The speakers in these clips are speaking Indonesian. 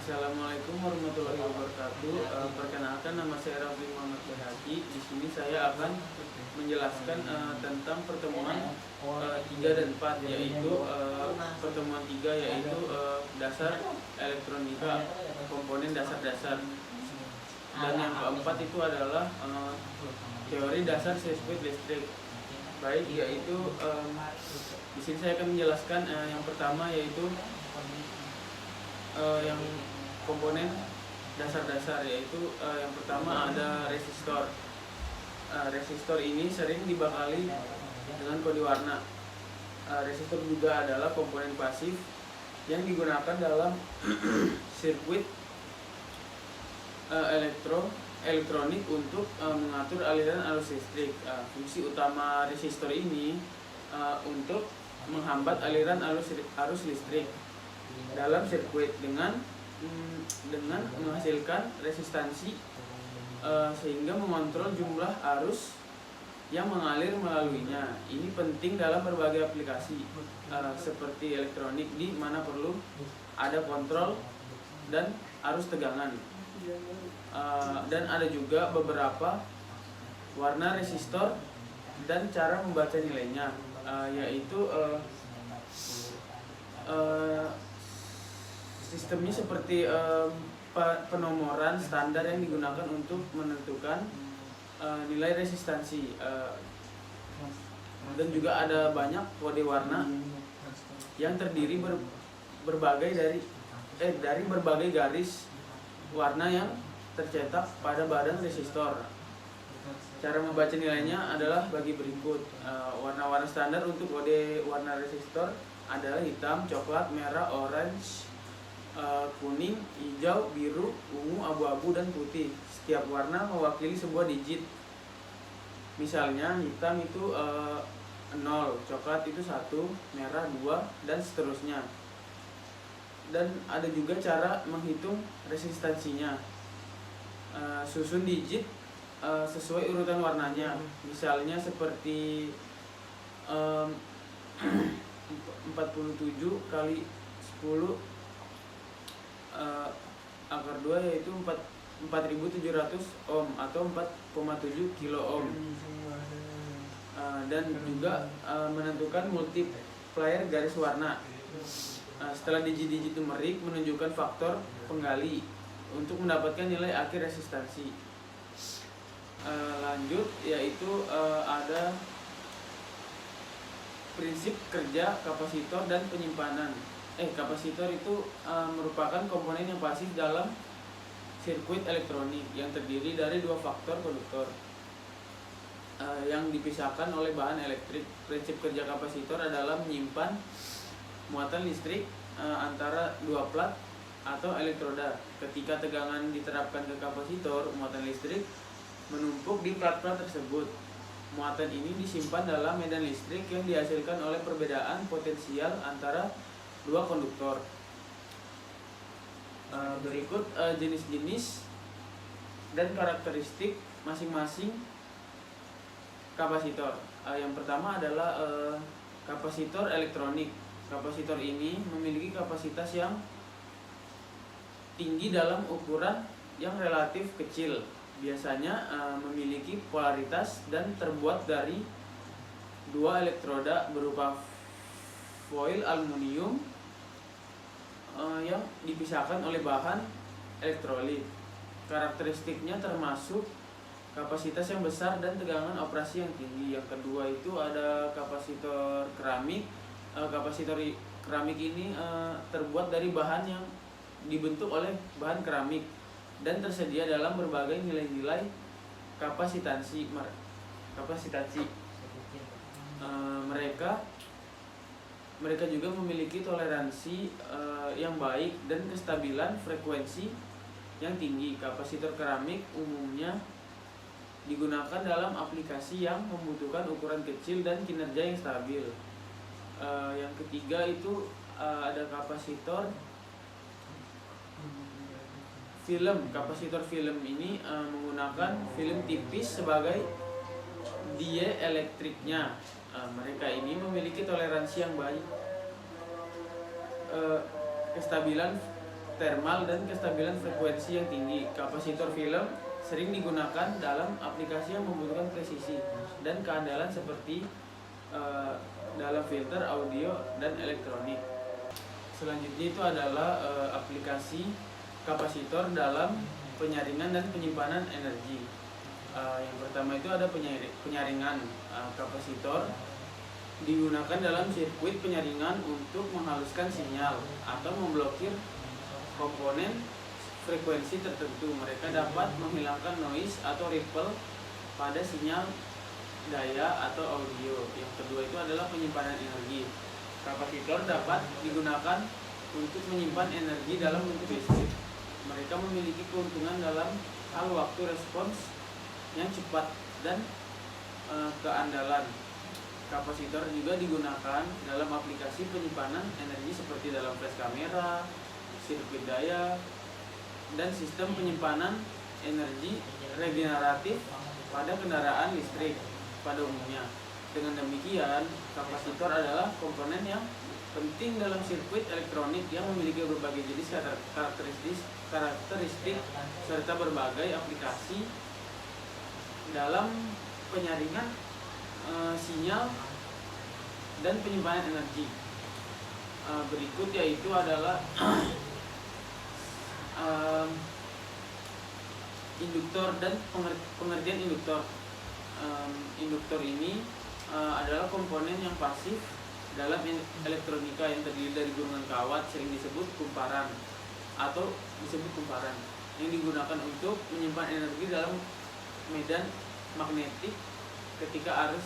Assalamualaikum warahmatullahi wabarakatuh. Perkenalkan, nama saya Rafli Muhammad Bahaki. Di sini saya akan menjelaskan tentang pertemuan 3 dan 4, yaitu pertemuan 3 yaitu dasar elektronika, komponen dasar-dasar. Dan yang keempat itu adalah teori dasar sirkuit listrik. Baik, yaitu di sini saya akan menjelaskan yang pertama yaitu yang komponen dasar-dasar, yaitu yang pertama ada resistor. Resistor ini sering dibekali dengan kode warna. Resistor juga adalah komponen pasif yang digunakan dalam sirkuit elektronik untuk mengatur aliran arus listrik. Fungsi utama resistor ini untuk menghambat aliran arus listrik dalam sirkuit dengan menghasilkan resistansi sehingga mengontrol jumlah arus yang mengalir melaluinya. Ini penting dalam berbagai aplikasi seperti elektronik, di mana perlu ada kontrol dan arus tegangan. Dan ada juga beberapa warna resistor dan cara membaca nilainya, yaitu sistemnya seperti penomoran standar yang digunakan untuk menentukan nilai resistansi, dan juga ada banyak kode warna yang terdiri dari berbagai garis warna yang tercetak pada badan resistor. Cara membaca nilainya adalah bagi berikut. Warna-warna standar untuk kode warna resistor adalah hitam, coklat, merah, orange, kuning, hijau, biru, ungu, abu-abu, dan putih. Setiap warna mewakili sebuah digit. Misalnya hitam itu 0, coklat itu 1, merah 2, dan seterusnya. Dan ada juga cara menghitung resistansinya. Susun digit sesuai urutan warnanya. Misalnya seperti 47 kali 10 akar 2, yaitu 4700 ohm atau 4,7 kilo ohm. Dan juga menentukan multiplier garis warna. Setelah digit-digit numerik menunjukkan faktor penggali untuk mendapatkan nilai akhir resistansi. Lanjut, yaitu ada prinsip kerja kapasitor dan penyimpanan. Kapasitor itu merupakan komponen yang pasif dalam sirkuit elektronik yang terdiri dari dua faktor konduktor yang dipisahkan oleh bahan elektrik. Prinsip kerja kapasitor adalah menyimpan muatan listrik antara dua plat atau elektroda. Ketika tegangan diterapkan ke kapasitor, muatan listrik menumpuk di plat-plat tersebut. Muatan ini disimpan dalam medan listrik yang dihasilkan oleh perbedaan potensial antara dua konduktor. Berikut jenis-jenis dan karakteristik masing-masing kapasitor. Yang pertama adalah kapasitor elektronik. Kapasitor ini memiliki kapasitas yang tinggi dalam ukuran yang relatif kecil. Biasanya memiliki polaritas dan terbuat dari dua elektroda berupa foil aluminium yang dipisahkan oleh bahan elektrolit. Karakteristiknya termasuk kapasitas yang besar dan tegangan operasi yang tinggi. Yang kedua itu ada kapasitor keramik. Kapasitor keramik ini terbuat dari bahan yang dibentuk oleh bahan keramik dan tersedia dalam berbagai nilai-nilai kapasitansi. Mereka juga memiliki toleransi yang baik dan kestabilan frekuensi yang tinggi. Kapasitor keramik umumnya digunakan dalam aplikasi yang membutuhkan ukuran kecil dan kinerja yang stabil. Yang ketiga itu ada kapasitor film. Kapasitor film ini menggunakan film tipis sebagai dieelektriknya. Mereka ini memiliki toleransi yang baik, kestabilan thermal dan kestabilan frekuensi yang tinggi. Kapasitor film sering digunakan dalam aplikasi yang membutuhkan presisi dan keandalan seperti dalam filter audio dan elektronik. Selanjutnya itu adalah aplikasi kapasitor dalam penyaringan dan penyimpanan energi. Yang pertama itu ada penyaringan. Kapasitor digunakan dalam sirkuit penyaringan untuk menghaluskan sinyal atau memblokir komponen frekuensi tertentu. Mereka dapat menghilangkan noise atau ripple pada sinyal daya atau audio. Yang kedua itu adalah penyimpanan energi. Kapasitor dapat digunakan untuk menyimpan energi dalam bentuk listrik. Mereka memiliki keuntungan dalam hal waktu respons yang cepat dan keandalan. Kapasitor juga digunakan dalam aplikasi penyimpanan energi seperti dalam flash kamera, sirkuit daya, dan sistem penyimpanan energi regeneratif pada kendaraan listrik pada umumnya. Dengan demikian, kapasitor adalah komponen yang penting dalam sirkuit elektronik yang memiliki berbagai jenis karakteristik serta berbagai aplikasi dalam penyaringan sinyal dan penyimpanan energi. Berikut yaitu adalah induktor dan pengertian induktor. Induktor ini adalah komponen yang pasif dalam elektronika yang terdiri dari gulungan kawat, sering disebut kumparan yang digunakan untuk menyimpan energi dalam medan magnetik ketika arus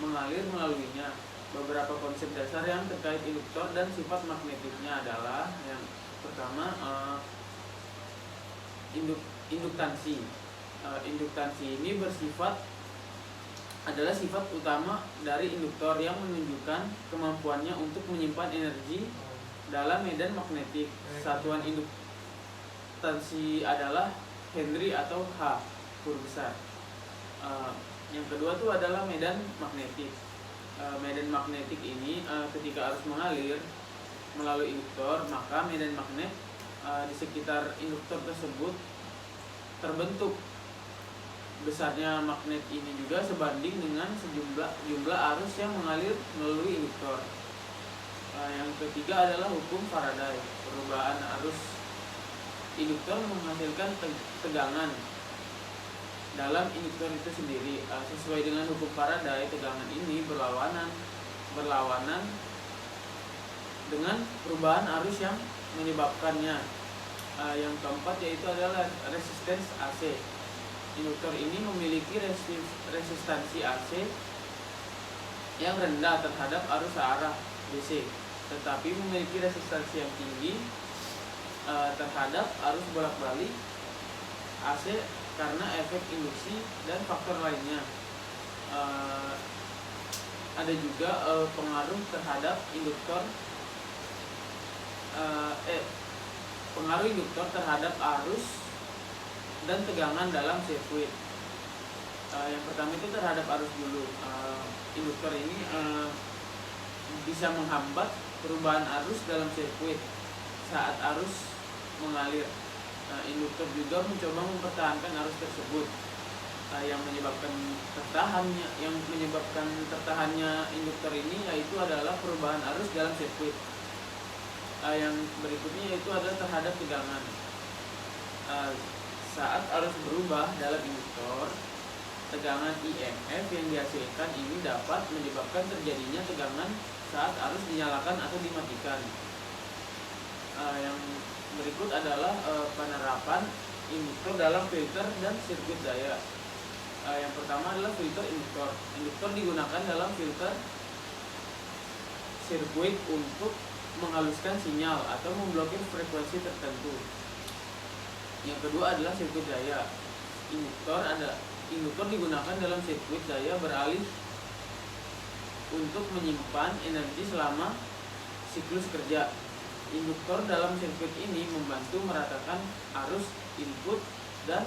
mengalir melaluinya. Beberapa konsep dasar yang terkait induktor dan sifat magnetiknya adalah yang pertama, induktansi. Induktansi ini adalah sifat utama dari induktor yang menunjukkan kemampuannya untuk menyimpan energi dalam medan magnetik. Satuan induktansi adalah Henry atau H huruf besar. Yang kedua itu adalah medan magnetik. Medan magnetik ini ketika arus mengalir melalui induktor, maka medan magnet di sekitar induktor tersebut terbentuk. Besarnya magnet ini juga sebanding dengan jumlah arus yang mengalir melalui induktor. Yang ketiga adalah hukum Faraday. Perubahan arus induktor menghasilkan tegangan dalam induktor itu sendiri. Sesuai dengan hukum Faraday, tegangan ini berlawanan dengan perubahan arus yang menyebabkannya. Yang keempat yaitu adalah resistance AC. Induktor ini memiliki resistansi AC yang rendah terhadap arus searah DC, tetapi memiliki resistansi yang tinggi terhadap arus bolak-balik AC karena efek induksi dan faktor lainnya. Ada juga pengaruh terhadap induktor pengaruh induktor terhadap arus dan tegangan dalam sirkuit. Yang pertama itu terhadap arus dulu. Induktor ini bisa menghambat perubahan arus dalam sirkuit saat arus mengalir. Induktor juga mencoba mempertahankan arus tersebut. Yang menyebabkan tertahannya induktor ini yaitu adalah perubahan arus dalam sirkuit. Yang berikutnya yaitu adalah terhadap tegangan. Saat arus berubah dalam induktor, tegangan IMF yang dihasilkan ini dapat menyebabkan terjadinya tegangan saat arus dinyalakan atau dimatikan. Yang berikut adalah penerapan induktor dalam filter dan sirkuit daya. Yang pertama adalah filter induktor. Induktor digunakan dalam filter sirkuit untuk menghaluskan sinyal atau memblokir frekuensi tertentu. Yang kedua adalah sirkuit daya. Induktor digunakan dalam sirkuit daya beralih untuk menyimpan energi selama siklus kerja. Induktor dalam sirkuit ini membantu meratakan arus input dan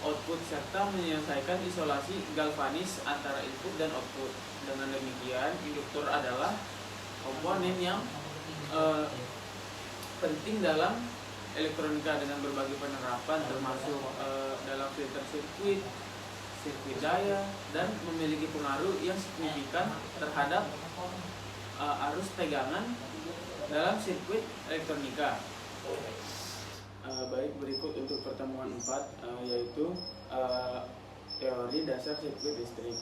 output serta menyelesaikan isolasi galvanis antara input dan output. Dengan demikian, induktor adalah komponen yang penting dalam elektronika dengan berbagai penerapan, termasuk dalam filter sirkuit, sirkuit daya, dan memiliki pengaruh yang signifikan terhadap arus tegangan dalam sirkuit elektronika. Baik, berikut untuk pertemuan 4 yaitu teori dasar sirkuit listrik.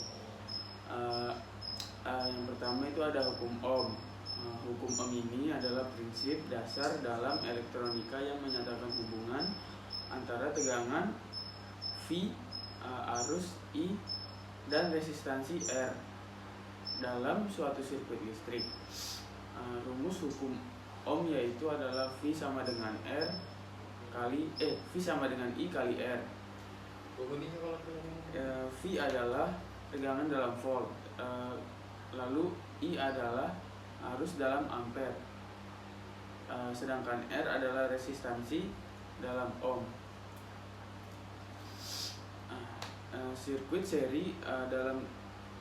Yang pertama itu ada hukum Ohm. Hukum Ohm ini adalah prinsip dasar dalam elektronika yang menyatakan hubungan antara tegangan V, arus I, dan resistansi R dalam suatu sirkuit listrik. Rumus hukum Ohm yaitu adalah V sama dengan V sama dengan I kali R. V adalah tegangan dalam volt, lalu I adalah arus dalam ampere, sedangkan R adalah resistansi dalam ohm. Sirkuit seri,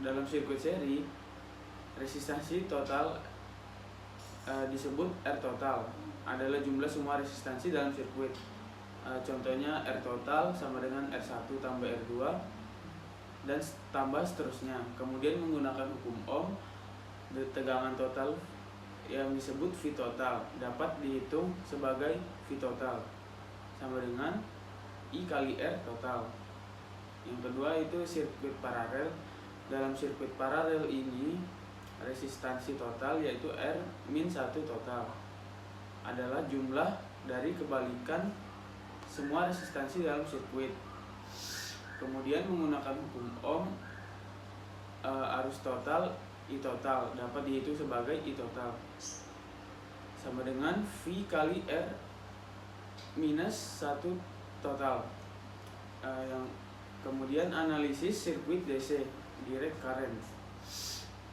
dalam sirkuit seri resistansi total disebut R total, adalah jumlah semua resistansi dalam sirkuit. Contohnya R total sama dengan R1 tambah R2 dan tambah seterusnya. Kemudian menggunakan hukum Ohm, tegangan total yang disebut V total dapat dihitung sebagai V total sama dengan I kali R total. Yang kedua itu sirkuit paralel. Dalam sirkuit paralel ini resistansi total yaitu R-1 total adalah jumlah dari kebalikan semua resistansi dalam sirkuit. Kemudian menggunakan hukum Ohm, arus total I total dapat dihitung sebagai I total sama dengan V kali R minus 1 total. Yang kemudian analisis sirkuit DC direct current.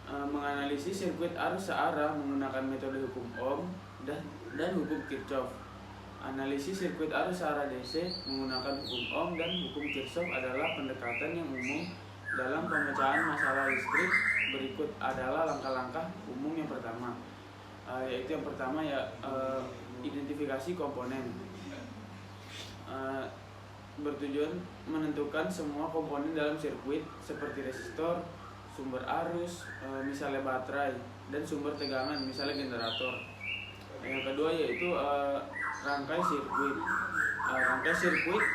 Menganalisis sirkuit arus searah menggunakan metode hukum Ohm dan hukum Kirchhoff. Analisis sirkuit arus searah DC menggunakan hukum Ohm dan hukum Kirchhoff adalah pendekatan yang umum dalam pemecahan masalah listrik. Berikut adalah langkah-langkah umum yang pertama, yaitu yang pertama identifikasi komponen. Bertujuan menentukan semua komponen dalam sirkuit seperti resistor, sumber arus, misalnya baterai, dan sumber tegangan, misalnya generator. Yang kedua yaitu rangkai sirkuit. Rangkai sirkuit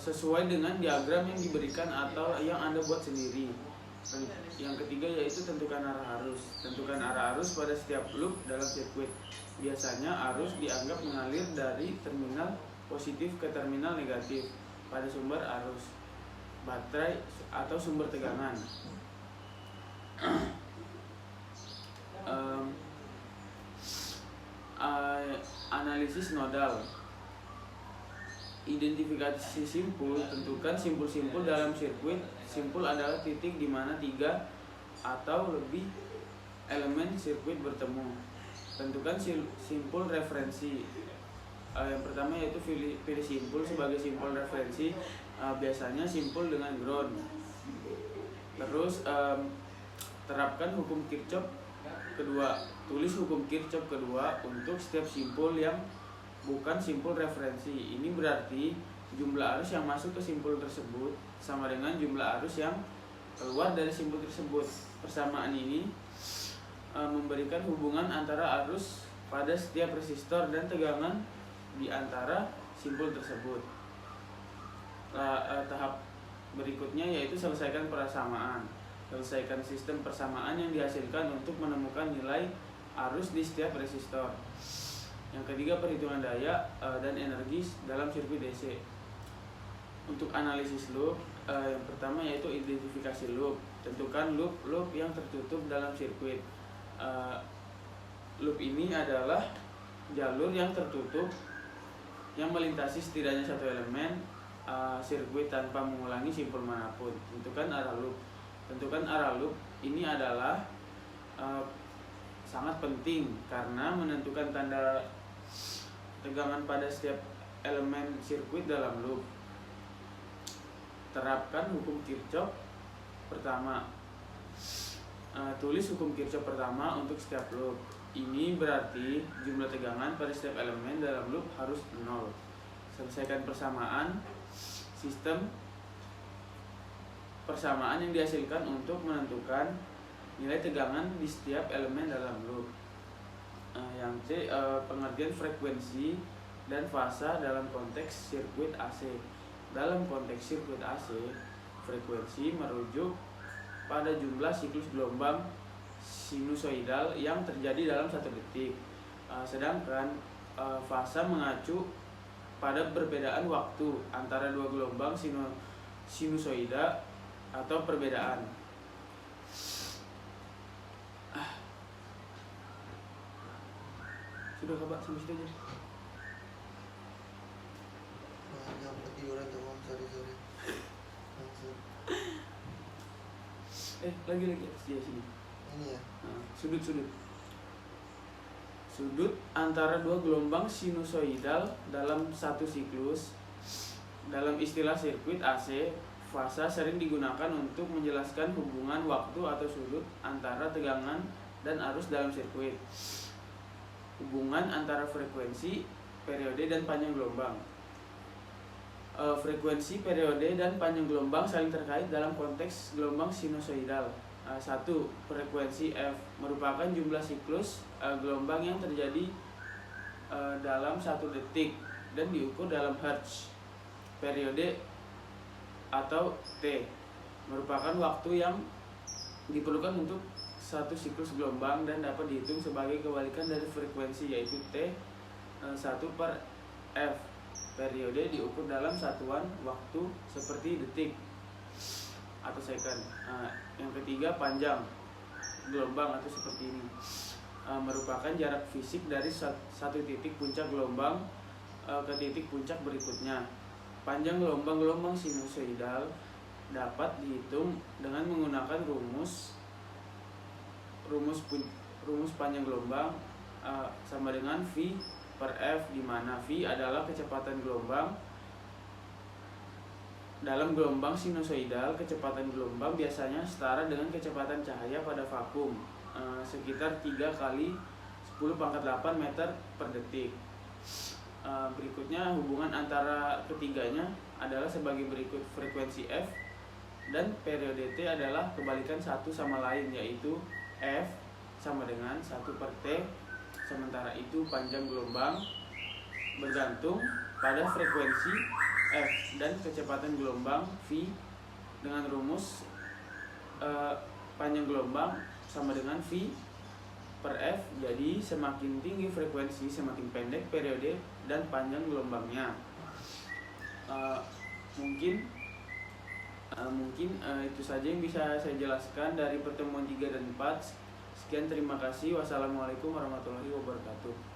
sesuai dengan diagram yang diberikan atau yang Anda buat sendiri. Yang ketiga yaitu tentukan arah arus. Tentukan arah arus pada setiap loop dalam sirkuit. Biasanya arus dianggap mengalir dari terminal positif ke terminal negatif pada sumber arus, baterai, atau sumber tegangan. Analisis nodal. Identifikasi simpul. Tentukan simpul-simpul dalam sirkuit. Simpul adalah titik di mana 3 atau lebih elemen sirkuit bertemu. Tentukan simpul referensi. Yang pertama yaitu pilih simpul sebagai simpul referensi, biasanya simpul dengan ground. Terus terapkan hukum Kirchhoff kedua. Tulis hukum Kirchhoff kedua untuk setiap simpul yang bukan simpul referensi. Ini berarti jumlah arus yang masuk ke simpul tersebut sama dengan jumlah arus yang keluar dari simpul tersebut. Persamaan ini memberikan hubungan antara arus pada setiap resistor dan tegangan di antara simpul tersebut. Tahap berikutnya yaitu selesaikan persamaan. Selesaikan sistem persamaan yang dihasilkan untuk menemukan nilai arus di setiap resistor. Yang ketiga, perhitungan daya dan energi dalam sirkuit DC. Untuk analisis loop, yang pertama yaitu identifikasi loop. Tentukan loop yang tertutup dalam sirkuit. Loop ini adalah jalur yang tertutup yang melintasi setidaknya satu elemen sirkuit tanpa mengulangi simpul manapun. Tentukan arah loop. Tentukan arah loop ini adalah sangat penting karena menentukan tanda tegangan pada setiap elemen sirkuit dalam loop. Terapkan hukum Kirchhoff pertama. Tulis hukum Kirchhoff pertama untuk setiap loop. Ini berarti jumlah tegangan pada setiap elemen dalam loop harus 0. Selesaikan persamaan. Sistem persamaan yang dihasilkan untuk menentukan nilai tegangan di setiap elemen dalam loop. Yang C, pengertian frekuensi dan fasa dalam konteks sirkuit AC. Dalam konteks sirkuit AC, frekuensi merujuk pada jumlah siklus gelombang sinusoidal yang terjadi dalam 1 detik. Sedangkan fasa mengacu pada perbedaan waktu antara dua gelombang sinusoida atau perbedaan. Sudah Kak, sampai situ aja. Jangan ketiduran tuh Om, sorry. Lagi di sini. Ini ya. Sudut antara dua gelombang sinusoidal dalam satu siklus. Dalam istilah sirkuit AC, fasa sering digunakan untuk menjelaskan hubungan waktu atau sudut antara tegangan dan arus dalam sirkuit. Hubungan antara frekuensi, periode, dan panjang gelombang. Frekuensi, periode, dan panjang gelombang saling terkait dalam konteks gelombang sinusoidal. 1. Frekuensi F merupakan jumlah siklus gelombang yang terjadi dalam 1 detik dan diukur dalam Hertz. Periode atau T merupakan waktu yang diperlukan untuk satu siklus gelombang dan dapat dihitung sebagai kebalikan dari frekuensi, yaitu T1 per F. Periode diukur dalam satuan waktu seperti detik atau second. Yang ketiga, panjang gelombang atau seperti ini, merupakan jarak fisik dari satu titik puncak gelombang ke titik puncak berikutnya. Panjang gelombang sinusoidal dapat dihitung dengan menggunakan rumus panjang gelombang sama dengan V per F, di mana V adalah kecepatan gelombang. Dalam gelombang sinusoidal, kecepatan gelombang biasanya setara dengan kecepatan cahaya pada vakum, sekitar 3 kali 10⁸ meter per detik. Berikutnya, hubungan antara ketiganya adalah sebagai berikut. Frekuensi F dan periode T adalah kebalikan satu sama lain, yaitu F sama dengan 1 per T. Sementara itu panjang gelombang bergantung pada frekuensi F dan kecepatan gelombang V dengan rumus panjang gelombang sama dengan V per F. Jadi semakin tinggi frekuensi, semakin pendek periode dan panjang gelombangnya. Mungkin itu saja yang bisa saya jelaskan dari pertemuan 3 dan 4. Sekian, terima kasih. Wassalamualaikum warahmatullahi wabarakatuh.